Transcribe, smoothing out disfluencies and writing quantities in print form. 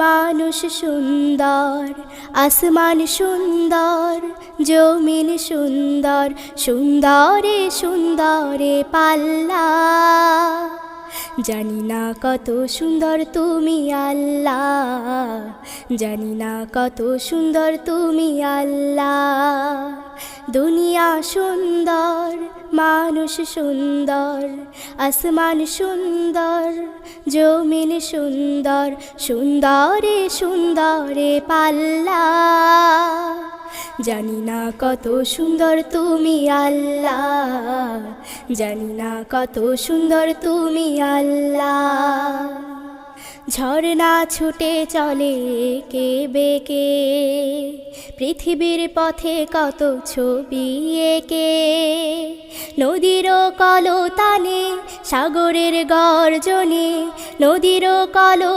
মানুষ সুন্দর, আসমান সুন্দর, জমিন সুন্দর, সুন্দরে সুন্দরে পাল্লা। জানি না কত সুন্দর তুমি আল্লাহ, জানি না কত সুন্দর তুমি আল্লাহ। দুনিয়া সুন্দর, মানুষ সুন্দর, আসমান সুন্দর, জমিন সুন্দর, সুন্দরে সুন্দরে পাল্লা। জানি না কত সুন্দর তুমি আল্লাহ, জানি না কত সুন্দর তুমি আল্লাহ। ঝর্ণা ছুটে চলে এঁকে বেঁকে, পৃথিবীর পথে কত ছবি এঁকে। নদীর কলতানে, সাগরের গর্জনে, নদীর কল